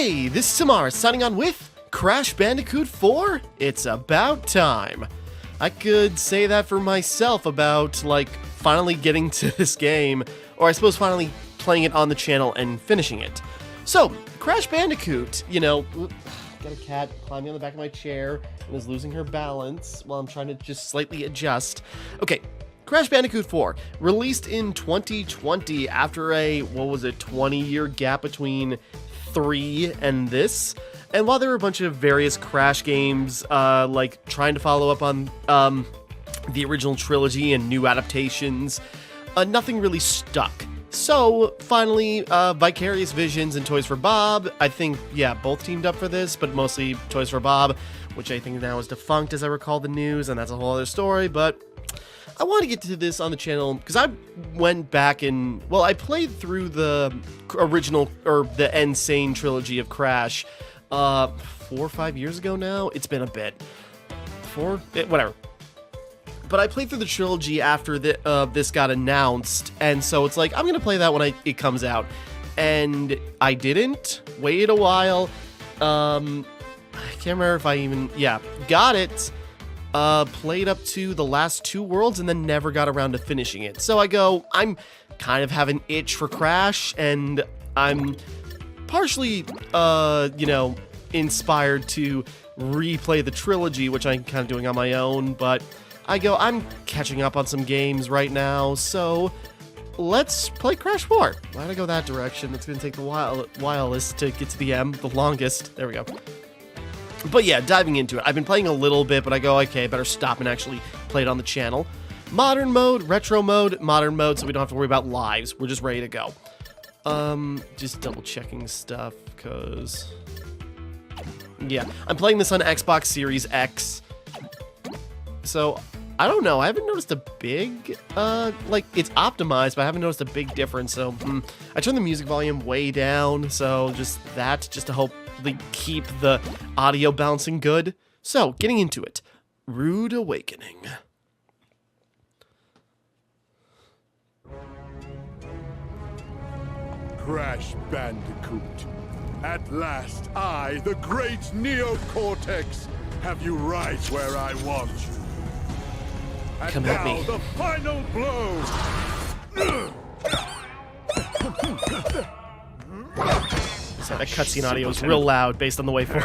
Hey, this is Timmara signing on with Crash Bandicoot 4. It's about time. I could say that for myself about, like, finally getting to this game, or I suppose finally playing it on the channel and finishing it. So, Crash Bandicoot, you know, got a cat climbing on the back of my chair and is losing her balance while I'm trying to just slightly adjust. Okay, Crash Bandicoot 4, released in 2020 after a, 20-year gap between 3 and this. And while there were a bunch of various Crash games, like trying to follow up on the original trilogy and new adaptations, nothing really stuck. So, finally, Vicarious Visions and Toys for Bob, I think, yeah, both teamed up for this, but mostly Toys for Bob, which I think now is defunct as I recall the news, and that's a whole other story, but I want to get to this on the channel, because I went back and, well, I played through the original, or the Insane trilogy of Crash, 4 or 5 years ago now? It's been a bit. Whatever. But I played through the trilogy after this got announced, and so it's like, I'm going to play that when it comes out. And I didn't. Waited a while. I can't remember if I even... Yeah, got it. Played up to the last 2 worlds and then never got around to finishing it. So I go, I'm kind of have an itch for Crash, and I'm partially, you know, inspired to replay the trilogy, which I'm kind of doing on my own, but I go, I'm catching up on some games right now, so let's play Crash 4. Why'd I go that direction? It's going to take the wildest to get to the M, the longest. There we go. But yeah, diving into it. I've been playing a little bit, but I go, okay, better stop and actually play it on the channel. Modern mode, retro mode, modern mode, so we don't have to worry about lives. We're just ready to go. Just double checking stuff, because... yeah, I'm playing this on Xbox Series X. So, I don't know, I haven't noticed a big, like, it's optimized, but I haven't noticed a big difference, so, I turned the music volume way down, so just to hopefully keep the audio bouncing good. So, getting into it. Rude Awakening. Crash Bandicoot. At last, I, the great Neocortex, have you right where I want you. And Come at me. Now the final blow! So that cutscene audio is real loud based on the waveform.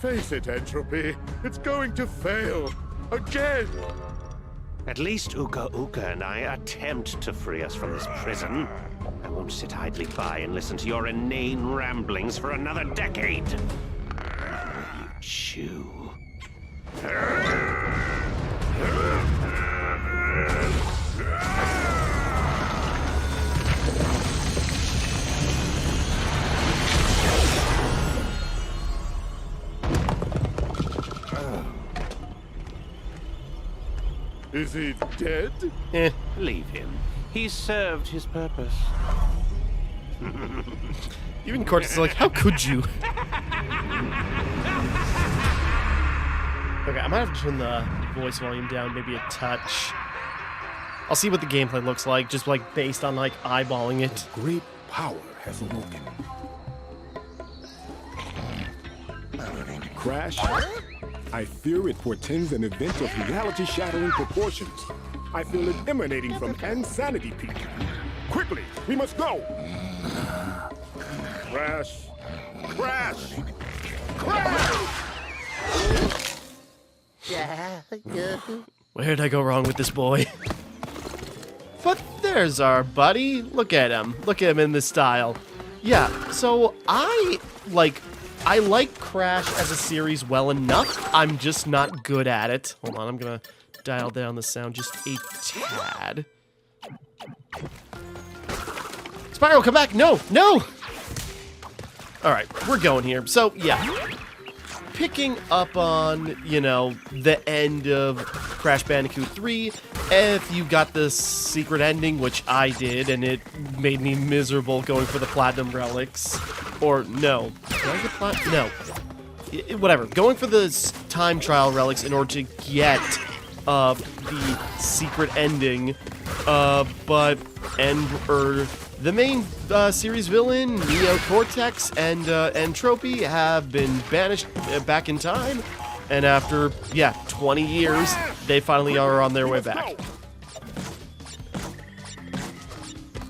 Face it, Entropy. It's going to fail. Again! At least Uka Uka and I attempt to free us from this prison. I won't sit idly by and listen to your inane ramblings for another decade. You chew. Is he dead? Leave him. He's served his purpose. Even Cortex is like, how could you? Okay, I might have to turn the voice volume down maybe a touch. I'll see what the gameplay looks like, just like based on like eyeballing it. Great power has awoken. Crash, I fear it portends an event of reality-shattering proportions. I feel it emanating from Insanity Peak. Quickly, we must go! Crash! Crash! Crash! Where'd I go wrong with this boy? But there's our buddy. Look at him. Look at him in this style. Yeah, so I like Crash as a series well enough. I'm just not good at it. Hold on, I'm gonna dial down the sound just a tad. Spyro, come back! No! No! Alright, we're going here. So, yeah. Picking up on, you know, the end of Crash Bandicoot 3, if you got the secret ending, which I did, and it made me miserable going for the Platinum Relics. Or, no. Did I get Platinum? No. Whatever. Going for the time trial relics in order to get the secret ending, but the main series villain, Neo Cortex, and Entropy have been banished back in time, and after, 20 years, they finally are on their way back.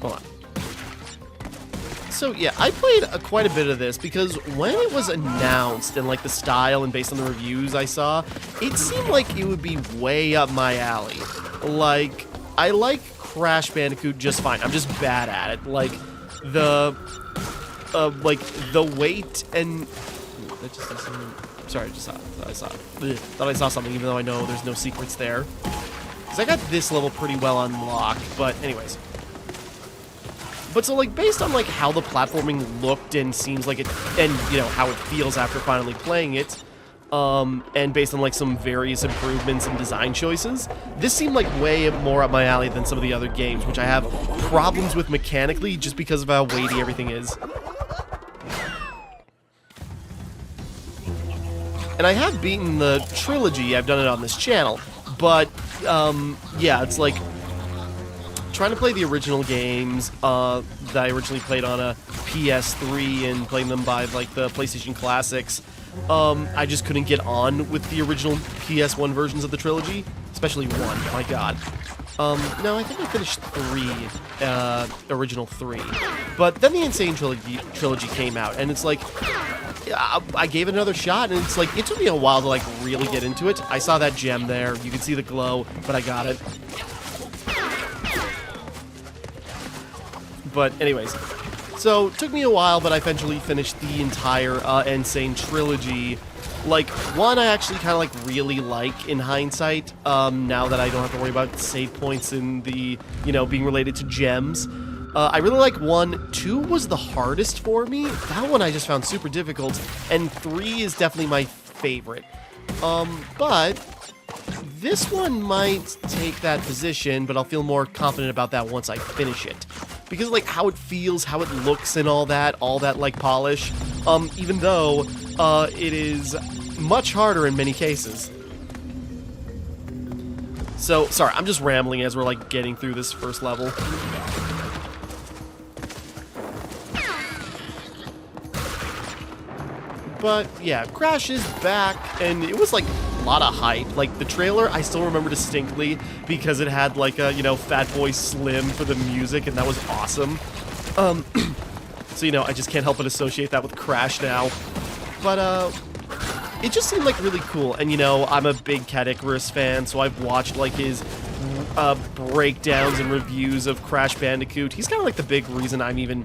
Hold on. So yeah, I played quite a bit of this because when it was announced and like the style and based on the reviews I saw, it seemed like it would be way up my alley. Like, I like Crash Bandicoot just fine. I'm just bad at it. Like the weight and that just something. Sorry, I just saw. Thought I saw something, even though I know there's no secrets there. Because I got this level pretty well unlocked. But anyways. But so, like, based on, like, how the platforming looked and seems like it, and, you know, how it feels after finally playing it, and based on, like, some various improvements and design choices, this seemed like way more up my alley than some of the other games, which I have problems with mechanically just because of how weighty everything is. And I have beaten the trilogy, I've done it on this channel, but, yeah, it's like trying to play the original games that I originally played on a PS3 and playing them by like the PlayStation Classics, I just couldn't get on with the original PS1 versions of the trilogy, especially 1, my god. No, I think I finished 3, original 3, but then the Insane trilogy came out, and it's like, I gave it another shot, and it's like, it took me a while to like really get into it. I saw that gem there, you can see the glow, but I got it. But anyways, so it took me a while, but I eventually finished the entire Insane trilogy. Like, 1 I actually kind of like really like in hindsight, now that I don't have to worry about save points and the, you know, being related to gems. I really like 1. 2 was the hardest for me. That one I just found super difficult, and 3 is definitely my favorite. But this one might take that position, but I'll feel more confident about that once I finish it. Because, like, how it feels, how it looks and all that, like, polish, even though, it is much harder in many cases. So, sorry, I'm just rambling as we're, like, getting through this first level. But, yeah, Crash is back, and it was, like, a lot of hype. Like, the trailer, I still remember distinctly because it had, like, a, you know, Fatboy Slim for the music, and that was awesome. So, you know, I just can't help but associate that with Crash now. But, it just seemed, like, really cool. And, you know, I'm a big Cat Icarus fan, so I've watched, like, his breakdowns and reviews of Crash Bandicoot. He's kind of, like, the big reason I'm even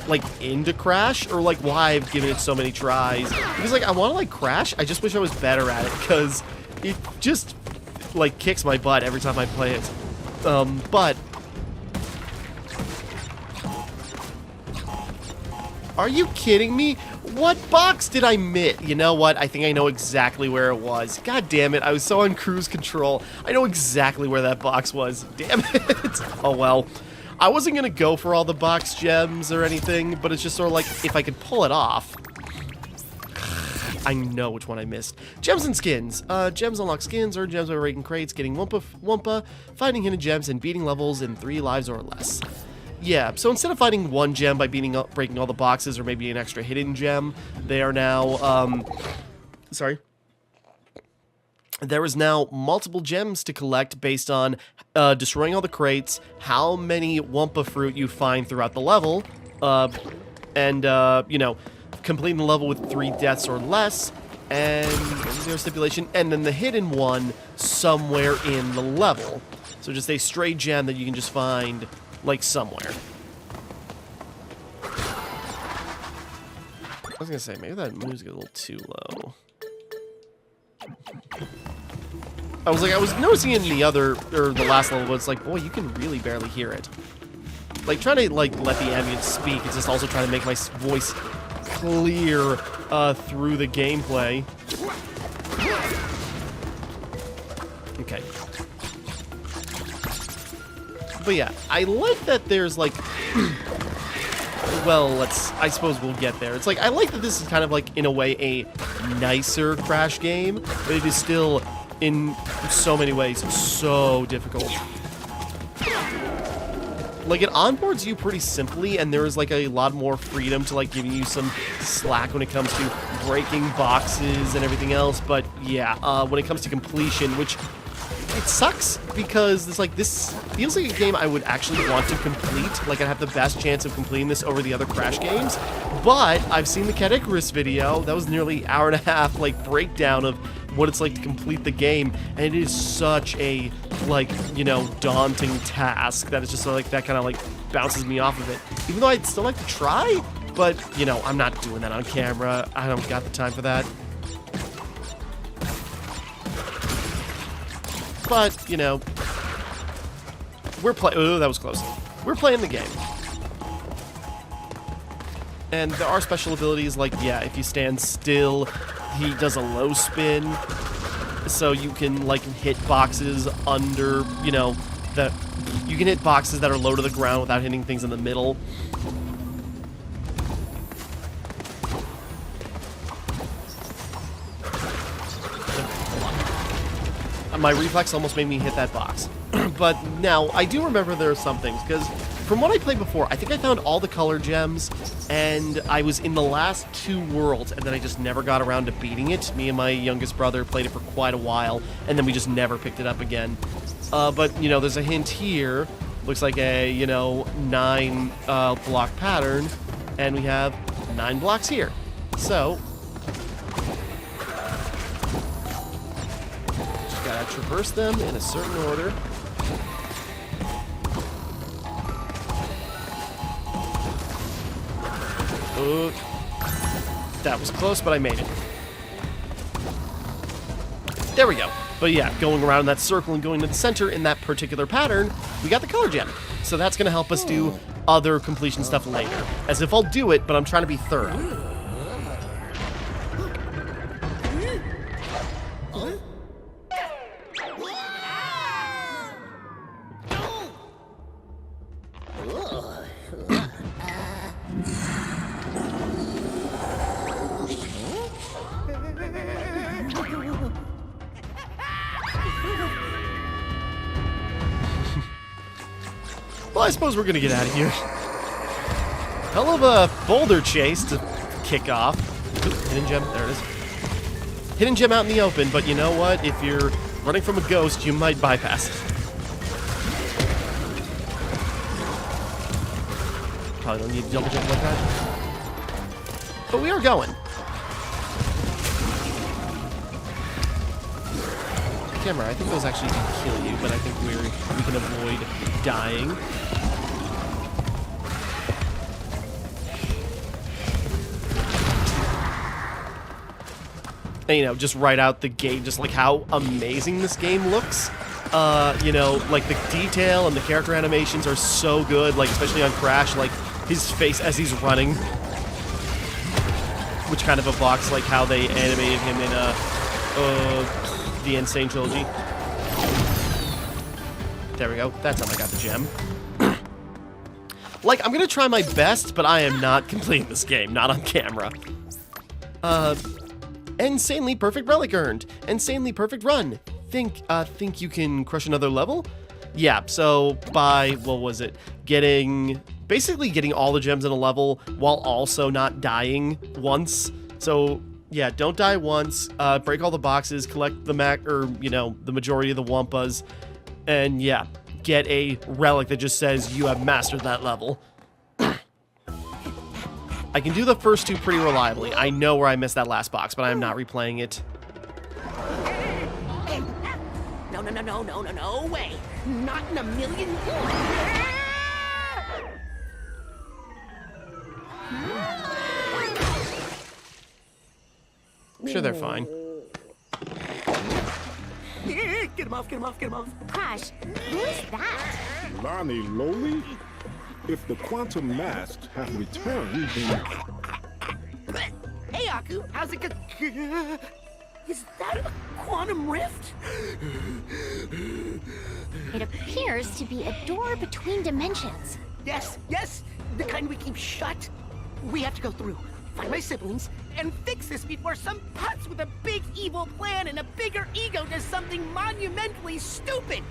like into Crash, or like why I've given it so many tries, because like I want to like Crash, I just wish I was better at it, because it just like kicks my butt every time I play it. But are you kidding me? What box did I miss? You know what? I think I know exactly where it was. God damn it, I was so on cruise control. I know exactly where that box was. Damn it. Oh well. I wasn't going to go for all the box gems or anything, but it's just sort of like, if I could pull it off. I know which one I missed. Gems and skins. Gems unlock skins, or gems by raiding crates, getting Wumpa, finding hidden gems, and beating levels in 3 lives or less. Yeah, so instead of finding 1 gem by breaking all the boxes, or maybe an extra hidden gem, they are now, there is now multiple gems to collect based on destroying all the crates, how many Wumpa fruit you find throughout the level, and, you know, completing the level with 3 deaths or less, and zero stipulation, and then the hidden one somewhere in the level. So just a stray gem that you can just find, like, somewhere. I was gonna say, maybe that music is a little too low. I was noticing it in the other, or the last level, but it's like, boy, you can really barely hear it. Like, trying to, like, let the ambient speak, it's just also trying to make my voice clear, through the gameplay. Okay. But yeah, I like that there's, like, well, I suppose we'll get there. It's like, I like that this is kind of like, in a way, a nicer Crash game, but it is still in so many ways so difficult. Like, it onboards you pretty simply, and there is, like, a lot more freedom to, like, giving you some slack when it comes to breaking boxes and everything else, but, yeah, when it comes to completion, which, it sucks, because it's like, this feels like a game I would actually want to complete, like, I'd have the best chance of completing this over the other Crash games, but I've seen the Cat Icarus video, that was nearly an hour and a half, like, breakdown of what it's like to complete the game, and it is such a, like, you know, daunting task that it's just like, that kind of like bounces me off of it. Even though I'd still like to try, but, you know, I'm not doing that on camera. I don't got the time for that. But, you know, oh, that was close. We're playing the game. And there are special abilities like, yeah, if you stand still, he does a low spin, so you can, like, hit boxes under, you know, you can hit boxes that are low to the ground without hitting things in the middle. My reflex almost made me hit that box. But now, I do remember there are some things, because from what I played before, I think I found all the color gems, and I was in the last 2 worlds, and then I just never got around to beating it. Me and my youngest brother played it for quite a while, and then we just never picked it up again. But, you know, there's a hint here. Looks like a, you know, 9 block pattern, and we have 9 blocks here. So, just gotta traverse them in a certain order. That was close, but I made it. There we go. But yeah, going around that circle and going to the center in that particular pattern, we got the color gem. So that's going to help us do other completion stuff later. As if I'll do it, but I'm trying to be thorough. Well, I suppose we're gonna get out of here. Hell of a boulder chase to kick off. Ooh, hidden gem, there it is. Hidden gem out in the open, but you know what? If you're running from a ghost, you might bypass it. Probably don't need to double jump like that. But we are going. Camera, I think those actually do kill you, but I think we can avoid dying. And, you know, just right out the gate, just like how amazing this game looks. You know, like the detail and the character animations are so good, like especially on Crash, like his face as he's running. Which kind of evokes like how they animated him in the Insane Trilogy. There we go. That's how I got the gem. Like, I'm gonna try my best, but I am not completing this game, not on camera. Insanely perfect relic earned. Insanely perfect run. Think you can crush another level? Yeah, so by, what was it? Basically getting all the gems in a level while also not dying once. So, yeah, don't die once, break all the boxes, collect the the majority of the Wumpas, and yeah, get a relic that just says you have mastered that level. I can do the first 2 pretty reliably. I know where I missed that last box, but I am not replaying it. No way. Not in a million. I'm sure they're fine. Get him off. Crash, who is that? Lani-loli? If the quantum masks have returned, then... Hey, Aku, how's it going? Is that a quantum rift? It appears to be a door between dimensions. Yes, the kind we keep shut. We have to go through. find my siblings, and fix this before some putz with a big evil plan and a bigger ego does something monumentally stupid.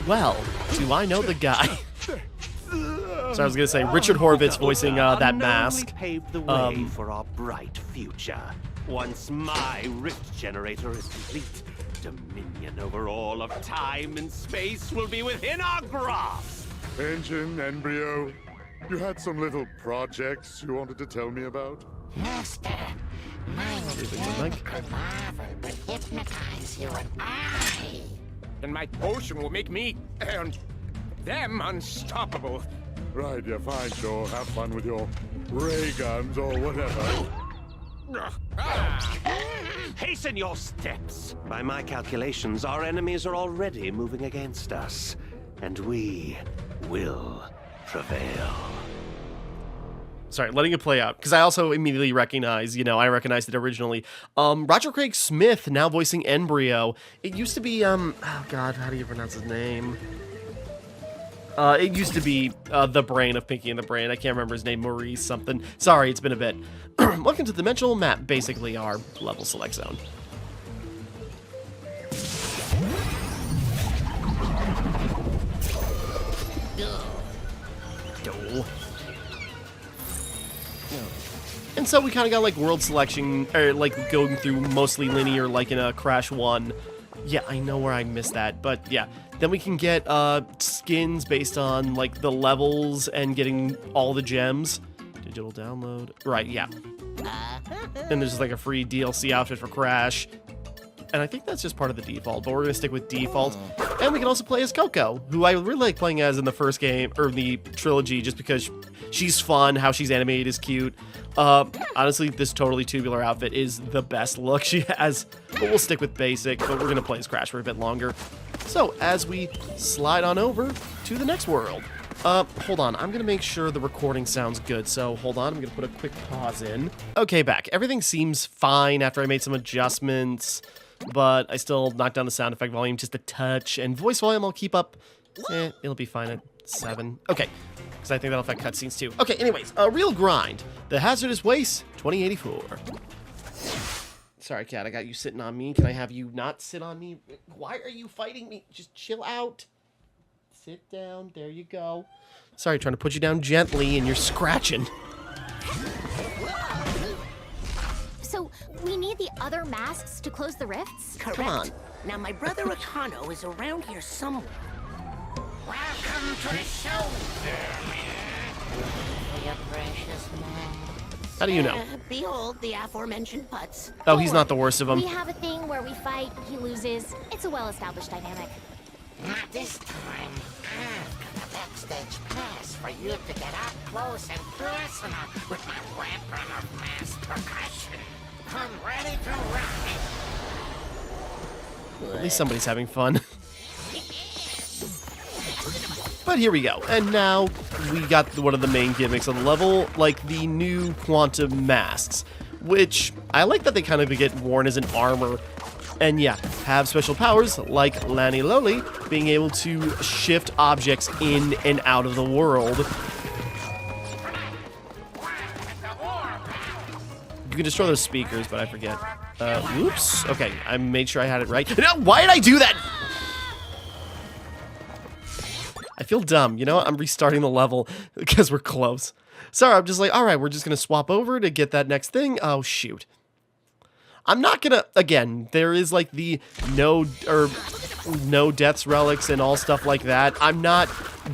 Well, do I know the guy? So I was gonna say Richard Horvitz voicing that mask. Paved the way for our bright future. Once my rift generator is complete, dominion over all of time and space will be within our grasp. N.gin, embryo, you had some little projects you wanted to tell me about? Master, my intent could marvel but hypnotize you and I. And my potion will make me and them unstoppable. Right, yeah, fine, sure. Have fun with your ray guns or whatever. Hasten your steps. By my calculations, our enemies are already moving against us, and we will prevail. Sorry, letting it play out, because I also immediately recognize, I recognized it originally. Roger Craig Smith, now voicing Embryo. It used to be, oh god, how do you pronounce his name? It used to be the brain of Pinky and the Brain. I can't remember his name, Maurice something. Sorry, it's been a bit. Welcome to the Dimensional Map, basically our level select zone. And so we kind of got like world selection, or like going through mostly linear like in a Crash 1. Yeah, I know where I missed that, but yeah. Then we can get skins based on like the levels and getting all the gems. Digital download. Right, yeah. And there's like a free DLC outfit for Crash. And I think that's just part of the default, but we're going to stick with default. And we can also play as Coco, who I really like playing as in the first game, or the trilogy, just because she's fun, how she's animated is cute. Honestly, this totally tubular outfit is the best look she has, but we'll stick with basic, but we're going to play as Crash for a bit longer. So, as we slide on over to the next world. Hold on, I'm going to make sure the recording sounds good, so hold on, I'm going to put a quick pause in. Okay, back. Everything seems fine after I made some adjustments, but I still knocked down the sound effect volume just a touch, and voice volume I'll keep up. It'll be fine at 7. Okay, because I think that'll affect cutscenes too. Okay, anyways, Real Grind. The Hazardous Waste, 2084. Sorry, cat, I got you sitting on me. Can I have you not sit on me? Why are you fighting me? Just chill out. Sit down. There you go. Sorry, trying to put you down gently, and you're scratching. So, we need the other masks to close the rifts? Correct. Come on. Now, my brother Akano is around here somewhere. Welcome to the show, your precious man. How do you know? Behold the aforementioned putz. Oh, he's not the worst of them. We have a thing where we fight, he loses. It's a well-established dynamic. Not this time. I've got a backstage pass for you to get up close and personal with my weapon of mass percussion. I'm ready to rock. At least somebody's having fun. But here we go. And now we got one of the main gimmicks of the level, like the new quantum masks, which I like that they kind of get worn as an armor. And yeah, have special powers like lani-loli, being able to shift objects in and out of the world. You can destroy those speakers, but I forget. Oops. Okay, I made sure I had it right. No, why did I do that? I feel dumb. You know what? I'm restarting the level because we're close. Sorry, I'm just like, all right, we're just going to swap over to get that next thing. Oh, shoot. I'm not going to, again, there is like the no deaths relics and all stuff like that. I'm not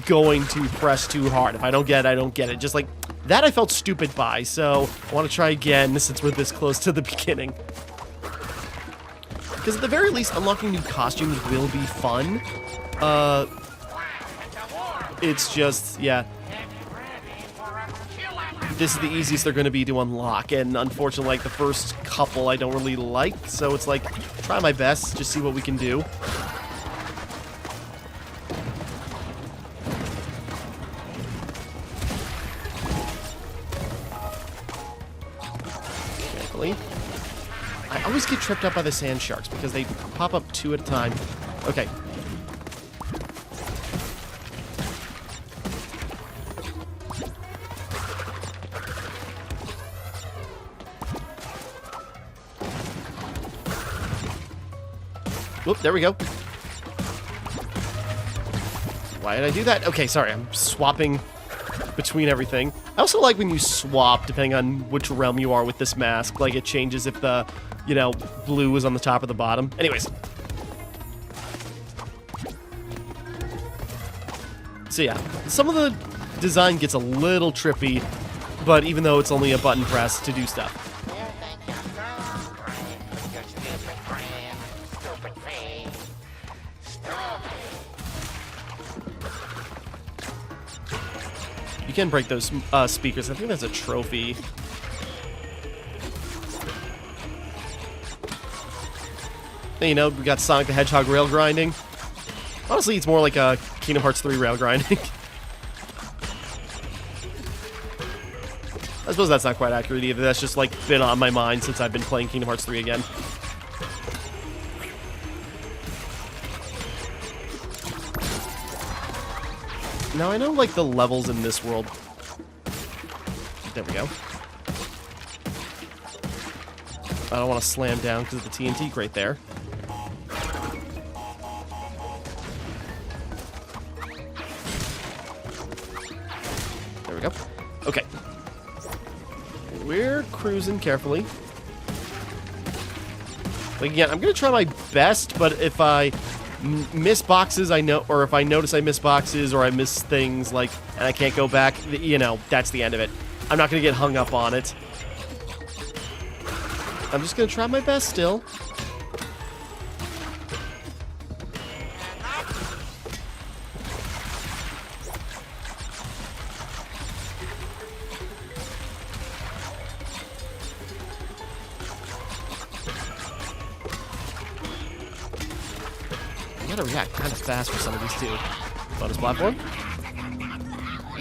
going to press too hard. If I don't get it, I don't get it. Just like that I felt stupid by, so I want to try again since we're this close to the beginning. Because at the very least, unlocking new costumes will be fun. It's just, yeah. This is the easiest they're going to be to unlock, and unfortunately, like, the first couple I don't really like, so it's like, try my best, just see what we can do. Carefully. I always get tripped up by the sand sharks, because they pop up 2 at a time. Okay. Whoop, there we go. Why did I do that? Okay, sorry, I'm swapping between everything. I also like when you swap, depending on which realm you are with this mask. Like, it changes if the, you know, blue is on the top or the bottom. Anyways. So yeah, some of the design gets a little trippy, but even though it's only a button press to do stuff. You can break those speakers. I think that's a trophy. And, you know, we got Sonic the Hedgehog rail grinding. Honestly, it's more like a Kingdom Hearts 3 rail grinding. I suppose that's not quite accurate either. That's just, like, been on my mind since I've been playing Kingdom Hearts 3 again. Now, I know, like, the levels in this world... There we go. I don't want to slam down because of the TNT crate there. There we go. Okay. We're cruising carefully. Like, again, I'm going to try my best, but if I miss boxes, or if I notice I miss boxes, or I miss things, like, and I can't go back, you know, that's the end of it. I'm not going to get hung up on it. I'm just going to try my best still. I gotta react kind of fast for some of these too. Bonus platform.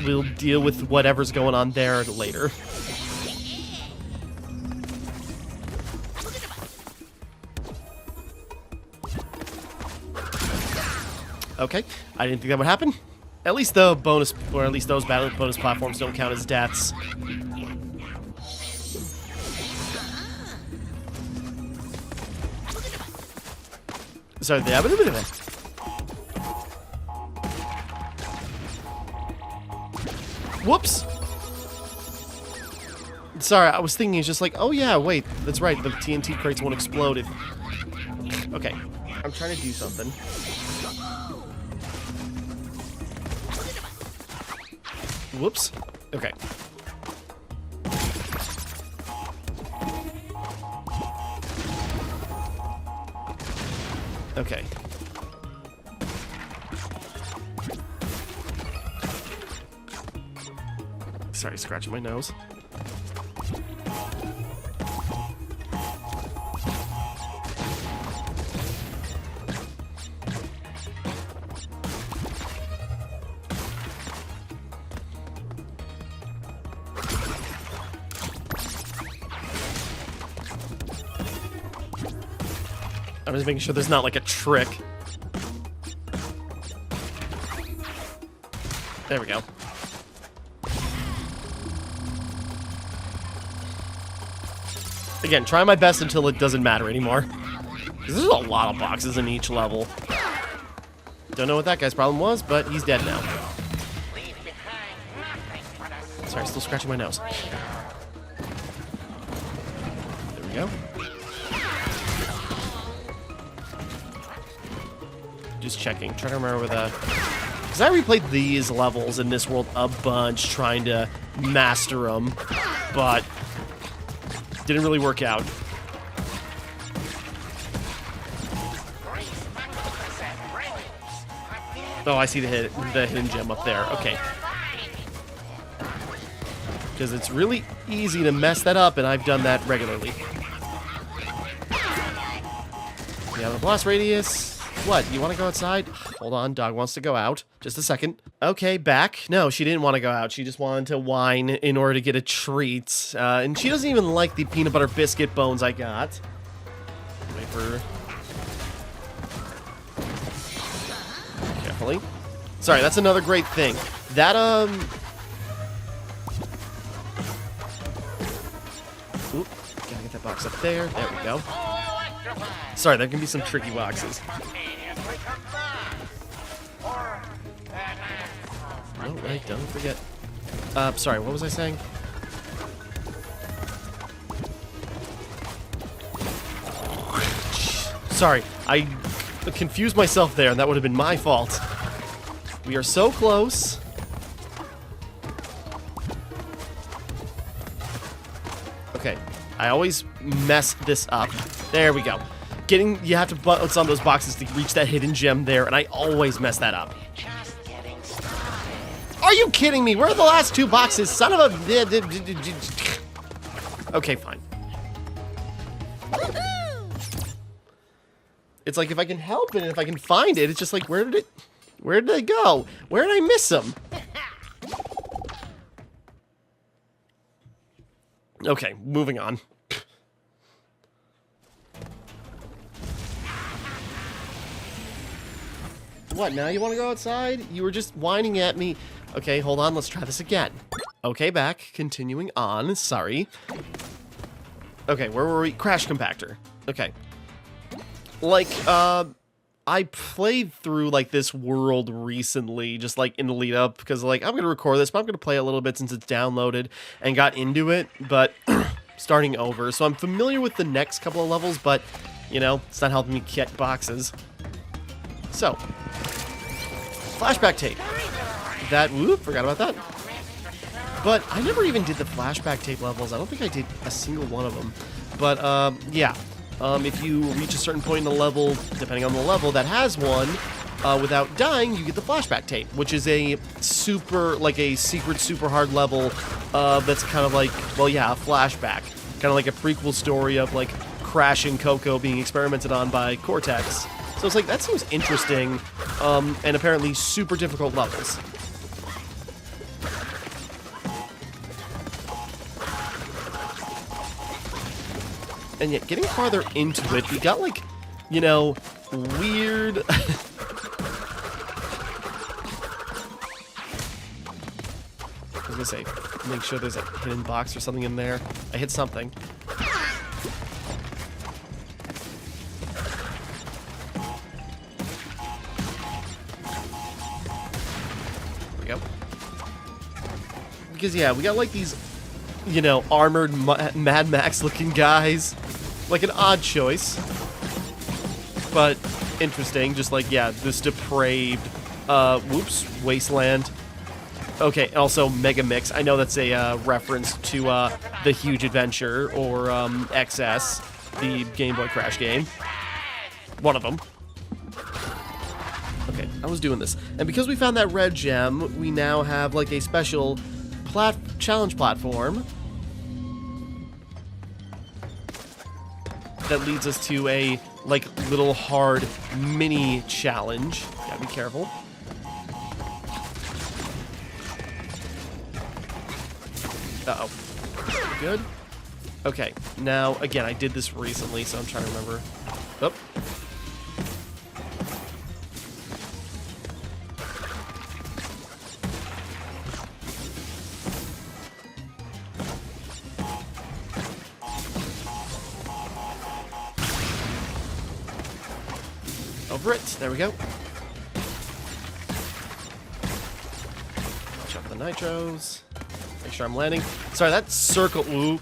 We'll deal with whatever's going on there later. Okay, I didn't think that would happen. At least the bonus, or at least those bonus platforms don't count as deaths. Sorry, whoops! Sorry, I was thinking it's just like, oh yeah, wait, that's right, the TNT crates won't explode if... Okay, I'm trying to do something. Whoops. Okay. Okay. Sorry, scratching my nose. I'm just making sure there's not like a trick. There we go. Again, try my best until it doesn't matter anymore. There's a lot of boxes in each level. Don't know what that guy's problem was, but he's dead now. Sorry, still scratching my nose. There we go. Just checking, trying to remember where the... Because I replayed these levels in this world a bunch, trying to master them, but didn't really work out. Oh, I see the hidden gem up there. Okay. Because it's really easy to mess that up, and I've done that regularly. Yeah, the blast radius... What, you want to go outside? Hold on, dog wants to go out. Just a second. Okay, back. No, she didn't want to go out. She just wanted to whine in order to get a treat. And she doesn't even like the peanut butter biscuit bones I got. Wait for her. Carefully. Sorry, that's another great thing. That, Oop, gotta get that box up there. There we go. Sorry, there can be some tricky boxes. Oh, right, don't forget. Sorry, what was I saying? Sorry, I confused myself there, and that would have been my fault. We are so close. Okay, I always mess this up. There we go. You have to bounce on those boxes to reach that hidden gem there, and I always mess that up. Just getting started. Are you kidding me? Where are the last 2 boxes? Son of a... Okay, fine. It's like if I can help it and if I can find it, it's just like, where did it go? Where did I miss them? Okay, moving on. What, now you want to go outside? You were just whining at me. Okay, hold on, let's try this again. Okay, back. Continuing on. Sorry. Okay, where were we? Crash compactor. Okay. Like, I played through, like, this world recently, just, like, in the lead up, because, like, I'm gonna record this, but I'm gonna play a little bit since it's downloaded, and got into it, but starting over. So I'm familiar with the next couple of levels, but, you know, it's not helping me get boxes. So, flashback tape. Whoop, forgot about that. But I never even did the flashback tape levels. I don't think I did a single one of them. But, yeah. If you reach a certain point in the level, depending on the level, that has one, without dying, you get the flashback tape, which is a super, like a secret super hard level, that's kind of like, well, yeah, a flashback. Kind of like a prequel story of, like, Crash and Coco being experimented on by Cortex. So it's like, that seems interesting, and apparently super difficult levels. And yet, getting farther into it, we got, like, you know, weird... I was gonna say, make sure there's a hidden box or something in there. I hit something. There we go. Because, yeah, we got, like, these, you know, armored Mad Max looking guys. Like an odd choice, but interesting. Just like, yeah, this depraved, whoops, wasteland. Okay, also Mega Mix. I know that's a reference to The Huge Adventure or XS, the Game Boy Crash game. One of them. Okay, I was doing this, and because we found that red gem, we now have like a special challenge platform that leads us to a, like, little hard mini challenge. Gotta be careful. Uh-oh. Good. Okay, now, again, I did this recently, so I'm trying to remember. Oh. Over it. There we go. Check the nitros. Make sure I'm landing. Sorry, that circle. Ooh.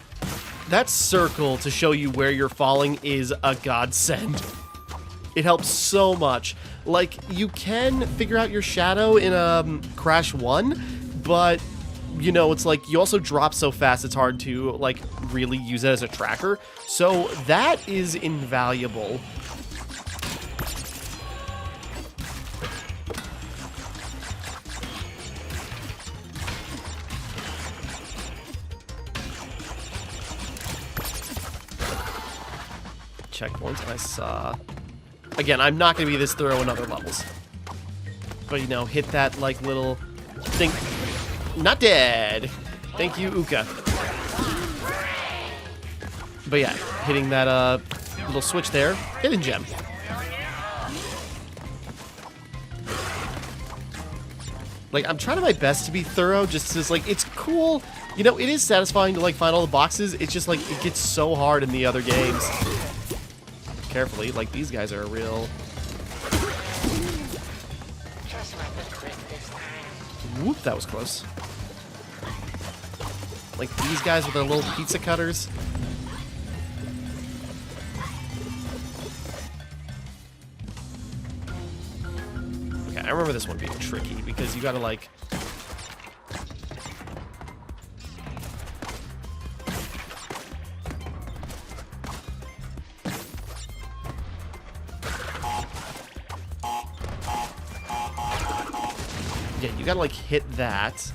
That circle to show you where you're falling is a godsend. It helps so much. Like, you can figure out your shadow in Crash 1, but, you know, it's like you also drop so fast it's hard to, like, really use it as a tracker. So that is invaluable. Checkpoints, and I saw... Again, I'm not going to be this thorough in other levels. But, you know, hit that, like, little thing. Not dead! Thank you, Uka. But yeah, hitting that, little switch there. Hidden gem. Like, I'm trying my best to be thorough, just as, like, it's cool. You know, it is satisfying to, like, find all the boxes. It's just, like, it gets so hard in the other games. carefully. Like, these guys are a real... Just like the trick this time. Whoop, that was close. Like, these guys with their little pizza cutters. Okay, I remember this one being tricky, because you gotta, like... Yeah, you gotta, like, hit that.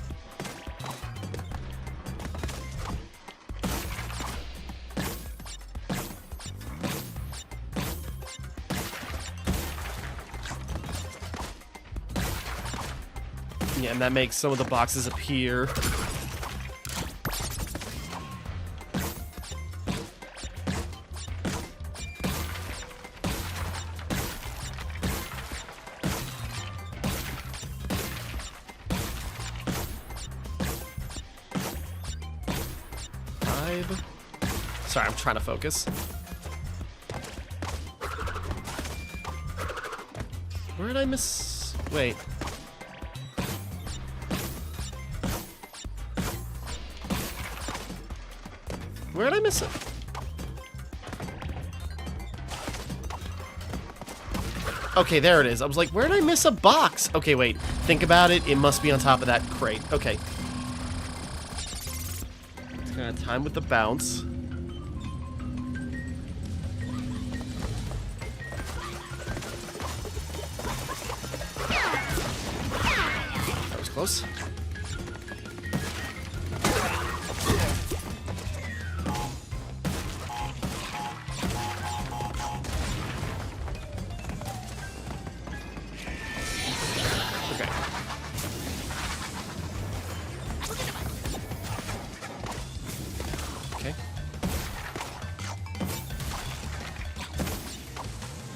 Yeah, and that makes some of the boxes appear. Sorry, I'm trying to focus. Where did I miss? Wait. Where did I miss it? Okay, there it is. I was like, where did I miss a box? Okay, wait. Think about it. It must be on top of that crate. Okay. It's gonna time with the bounce. That was close. Okay. I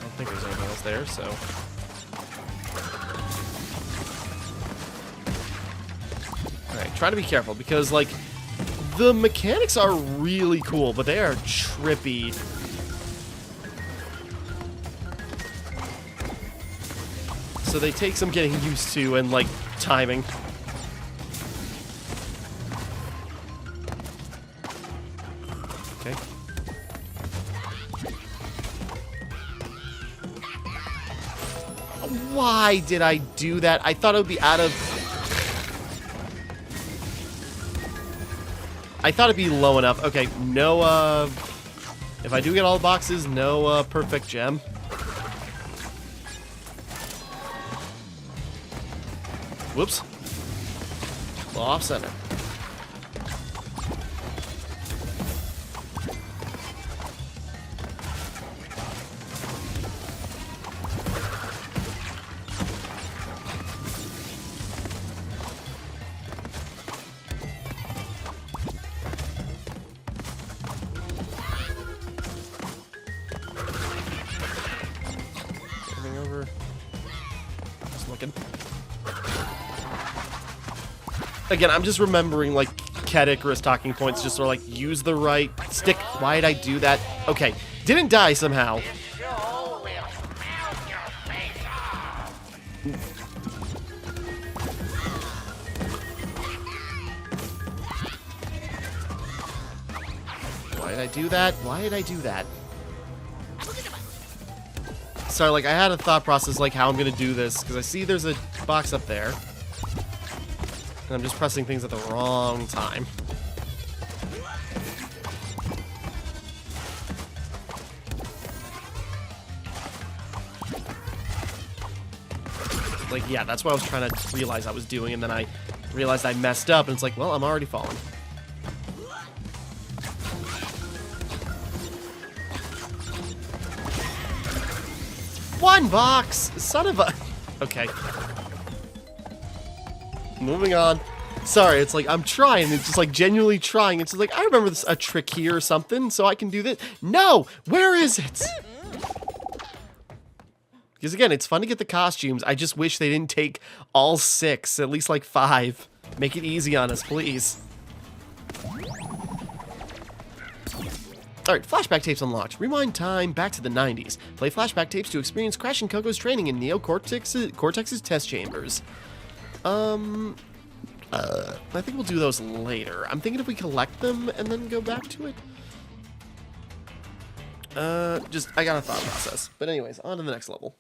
don't think there's anything else there, so... Alright, try to be careful, because, like, the mechanics are really cool, but they are trippy. So they take some getting used to and, like, timing. Okay. Why did I do that? I thought it would be out of... I thought it'd be low enough. Okay, no, if I do get all the boxes, no, perfect gem. Whoops. Well, off center. Everything over. Just looking. Again, I'm just remembering, like, Cat Icarus talking points, just sort of like, use the right stick. Why did I do that? Okay, didn't die somehow. Sure will melt your face off. Why did I do that? Why did I do that? Sorry, like, I had a thought process, like, how I'm gonna do this, because I see there's a box up there. And I'm just pressing things at the wrong time. Like, yeah, that's what I was trying to realize I was doing, and then I realized I messed up, and it's like, well, I'm already falling. One box! Son of a... Okay. Moving on. Sorry, it's like, I'm trying. It's just like, genuinely trying. It's just like, I remember this, a trick here or something, so I can do this. No! Where is it? Because again, it's fun to get the costumes. I just wish they didn't take all 6, at least like 5. Make it easy on us, please. Alright, flashback tapes unlocked. Rewind time back to the 90s. Play flashback tapes to experience Crash and Coco's training in Cortex's test chambers. I think we'll do those later. I'm thinking if we collect them and then go back to it. I got a thought process. But anyways, on to the next level.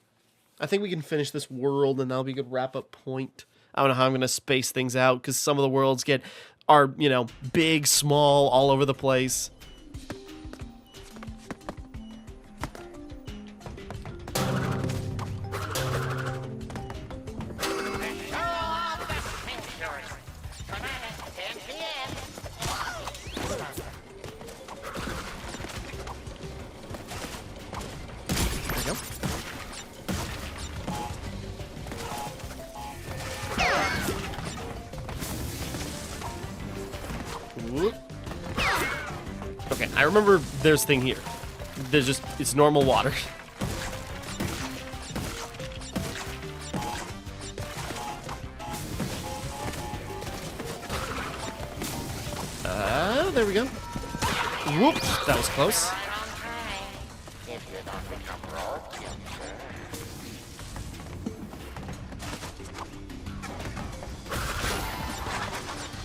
I think we can finish this world and that'll be a good wrap-up point. I don't know how I'm going to space things out because some of the worlds are, you know, big, small, all over the place. Okay, I remember there's a thing here. It's normal water. There we go. Whoop, that was close.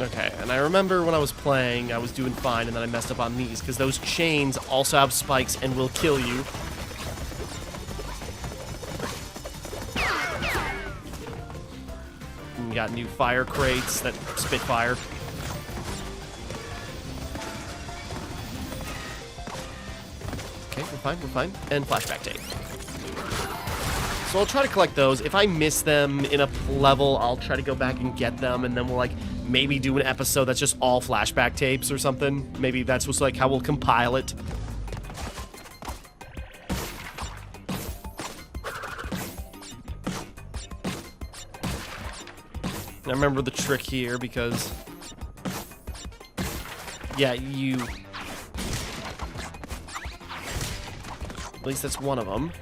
Okay, and I remember when I was playing, I was doing fine, and then I messed up on these, because those chains also have spikes and will kill you. And we got new fire crates that spit fire. Okay, we're fine. And flashback tape. So I'll try to collect those. If I miss them in a level, I'll try to go back and get them, and then we'll, like, maybe do an episode that's just all flashback tapes or something. Maybe that's just, like, how we'll compile it. I remember the trick here because... yeah, you... at least that's one of them.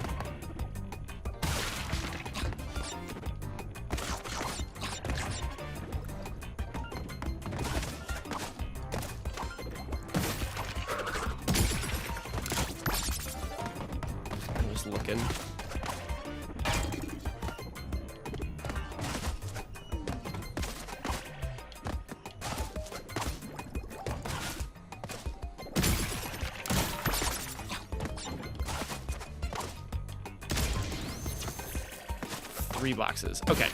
I'm just looking. Three boxes. Okay.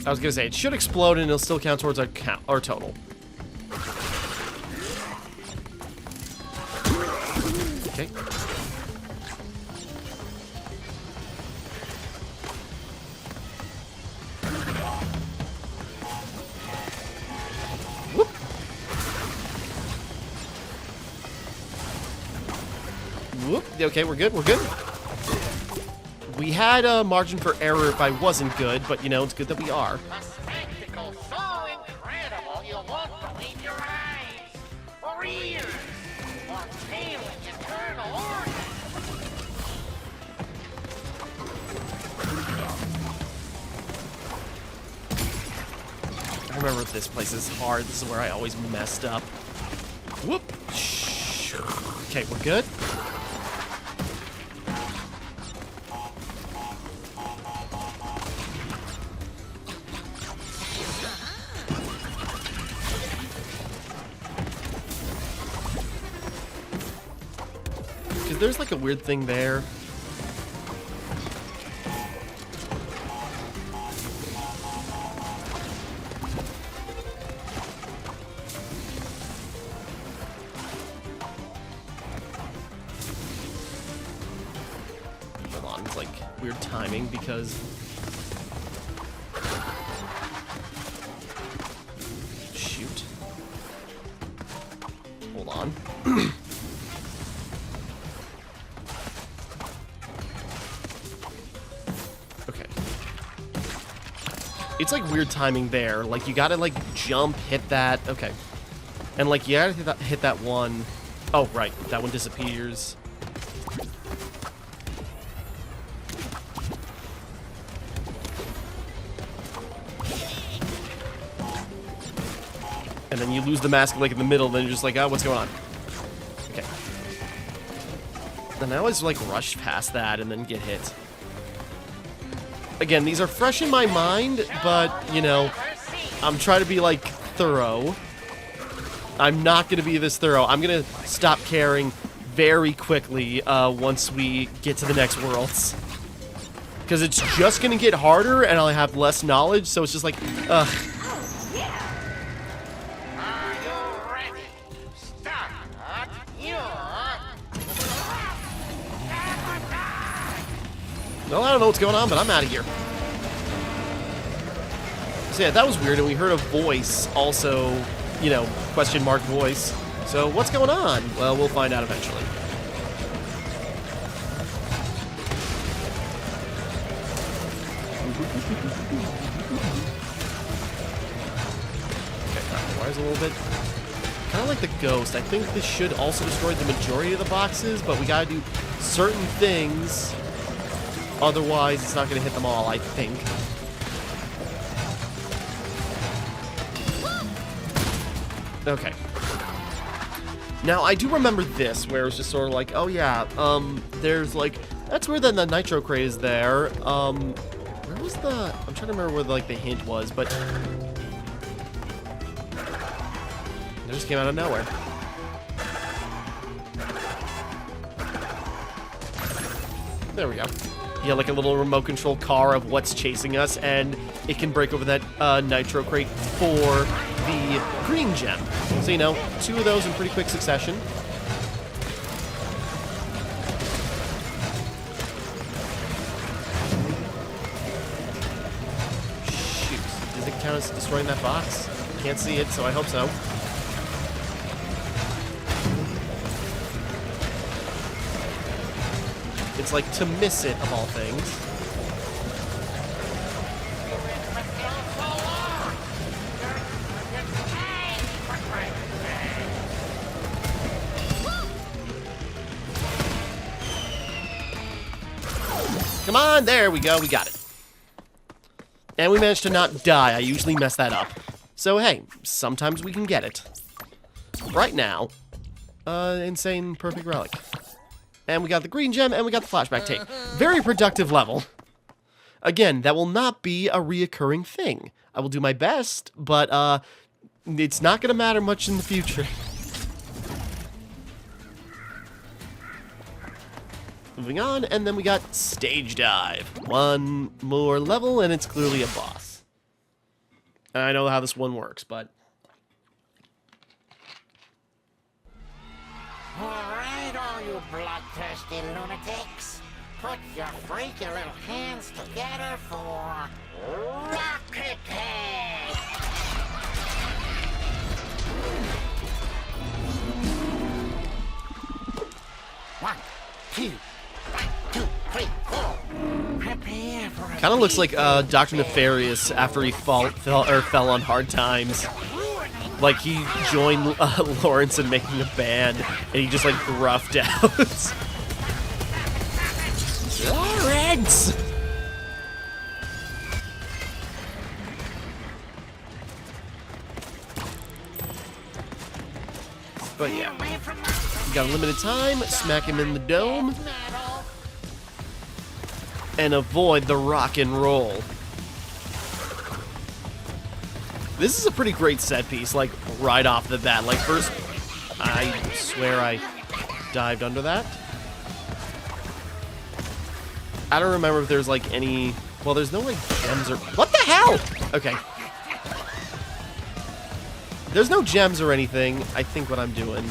I was gonna say, it should explode and it'll still count towards our total. Okay. Whoop. Whoop. Okay, we're good. We had a margin for error if I wasn't good, but, you know, it's good that we are. A spectacle so incredible you won't believe your eyes, or ears, or feelings internal organs. I remember this place is hard. This is where I always messed up. Whoop. Okay, we're good. Because there's like a weird thing there. Hold on, it's like weird timing because... shoot. Hold on. Okay. It's like weird timing there. Like you gotta like jump, hit that. Okay. And like you gotta hit that one. Oh, right. That one disappears. And then you lose the mask, like, in the middle, and then you're just like, oh, what's going on? Okay. And I always, like, rush past that and then get hit. Again, these are fresh in my mind, but, you know, I'm trying to be, like, thorough. I'm not going to be this thorough. I'm going to stop caring very quickly once we get to the next worlds. Because it's just going to get harder, and I'll have less knowledge, so it's just like, ugh. Are you ready? Start your... Well, I don't know what's going on, but I'm out of here. So yeah, that was weird, and we heard a voice also, you know, question mark voice. So what's going on? Well, we'll find out eventually. Okay, wires a little bit. Kind of like the ghost. I think this should also destroy the majority of the boxes, but we gotta do certain things. Otherwise, it's not gonna hit them all, I think. Okay. Now, I do remember this, where it was just sort of like, oh yeah, there's like, that's where then the nitro crate is there. Where was the, I'm trying to remember where like the hint was, but it just came out of nowhere. There we go. Yeah, like a little remote control car of what's chasing us, and it can break over that nitro crate for the green gem. So, you know, 2 of those in pretty quick succession. Shoot. Does it count as destroying that box? Can't see it, so I hope so. It's like to miss it, of all things. Come on, there we go, we got it. And we managed to not die. I usually mess that up. So hey, sometimes we can get it. Right now, insane perfect relic. And we got the green gem, and we got the flashback tape. Very productive level. Again, that will not be a reoccurring thing. I will do my best, but it's not going to matter much in the future. Moving on, and then we got stage dive. 1 more level, and it's clearly a boss. And I know how this one works, but... Alright, all you bloodthirsty lunatics. Put your freaky little hands together for... Rocket Head! 1, 2... 1, 2, 3, 4. Prepare for a Kind of looks like Dr. Nefarious after he fell on hard times. Like he joined Lawrence in making a band, and he just like gruffed out. Lawrence! But yeah, we got a limited time. Smack him in the dome. And avoid the rock and roll. This is a pretty great set piece, like, right off the bat. Like, first, I swear I dived under that. I don't remember if there's, like, any... Well, there's no, like, gems or... What the hell?! Okay. There's no gems or anything, I think, what I'm doing.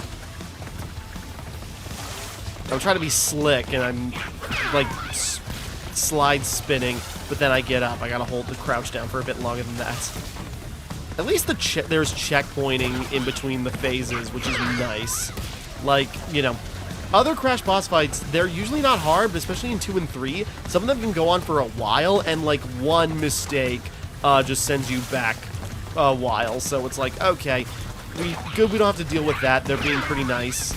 I'm trying to be slick, and I'm, like, slide spinning, but then I get up. I gotta hold the crouch down for a bit longer than that. At least there's checkpointing in between the phases, which is nice. Like, you know, other Crash boss fights, they're usually not hard, but especially in 2 and 3, some of them can go on for a while, and, like, one mistake just sends you back a while. So it's like, okay, we don't have to deal with that. They're being pretty nice.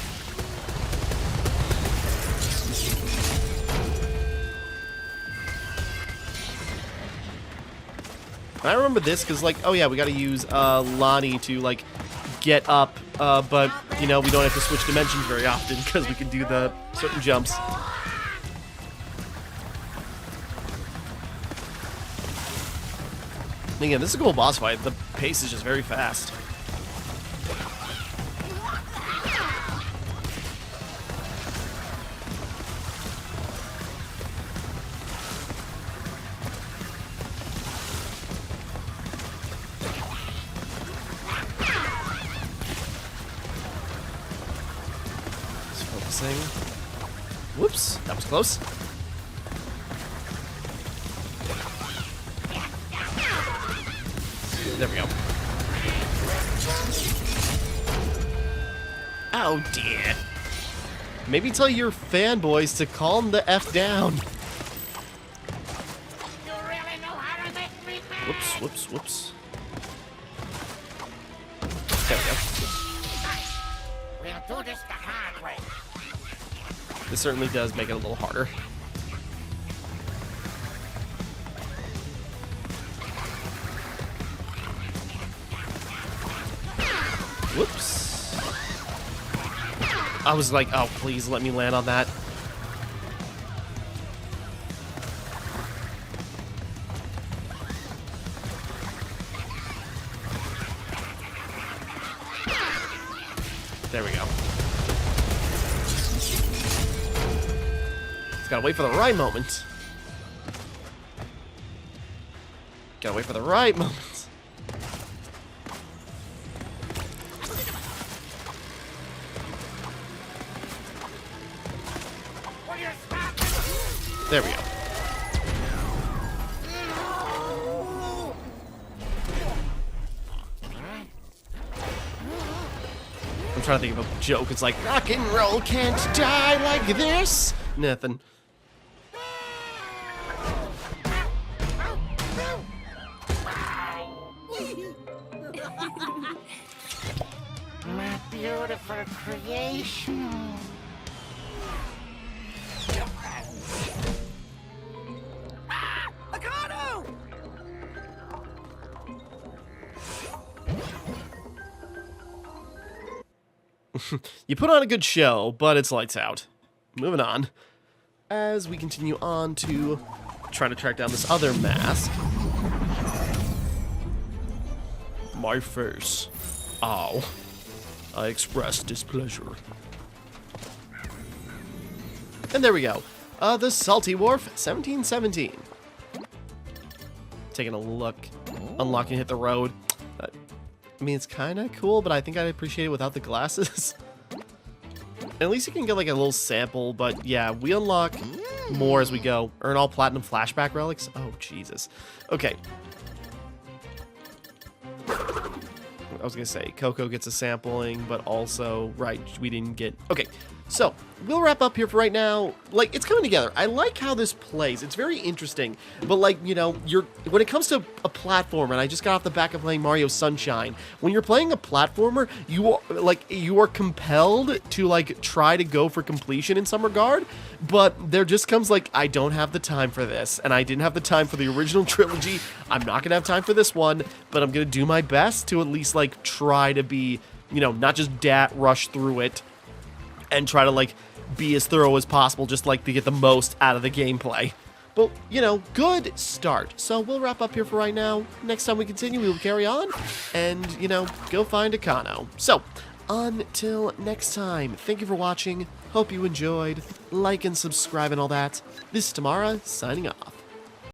I remember this because, like, oh yeah, we gotta use Lani to, like, get up, but, you know, we don't have to switch dimensions very often because we can do the certain jumps. And again, this is a cool boss fight. The pace is just very fast. Whoops, that was close. There we go. Oh dear. Maybe tell your fanboys to calm the F down. You really know how to make me mad. Whoops. There we go. We'll do this the hard way. This certainly does make it a little harder. Whoops. I was like, oh, please let me land on that. There we go. Just gotta wait for the right moment. Gotta wait for the right moment. There we go. I'm trying to think of a joke. It's like, rock and roll can't die like this. Nothing. My beautiful creation. Akano! You put on a good show, but it's lights out. Moving on. As we continue on to try to track down this other mask. My face. Ow. I express displeasure. And there we go. The Salty Wharf, 1717. Taking a look. Unlock and hit the road. I mean, it's kind of cool, but I think I'd appreciate it without the glasses. At least you can get like a little sample, but yeah, we unlock more as we go. Earn all platinum flashback relics. Oh, Jesus. Okay. I was gonna say, Coco gets a sampling, but also, right, we didn't get... Okay, so, we'll wrap up here for right now. Like, it's coming together. I like how this plays. It's very interesting. But, like, you know, when it comes to a platformer, and I just got off the back of playing Mario Sunshine, when you're playing a platformer, you are compelled to, like, try to go for completion in some regard, but there just comes, like, I don't have the time for this, and I didn't have the time for the original trilogy. I'm not gonna have time for this one, but I'm gonna do my best to at least, like, try to be, you know, not just rush through it, and try to, like, be as thorough as possible, just, like, to get the most out of the gameplay. But, you know, good start. So we'll wrap up here for right now. Next time we continue, we will carry on and, you know, go find Akano. So, until next time, thank you for watching. Hope you enjoyed. Like and subscribe and all that. This is Timmara, signing off.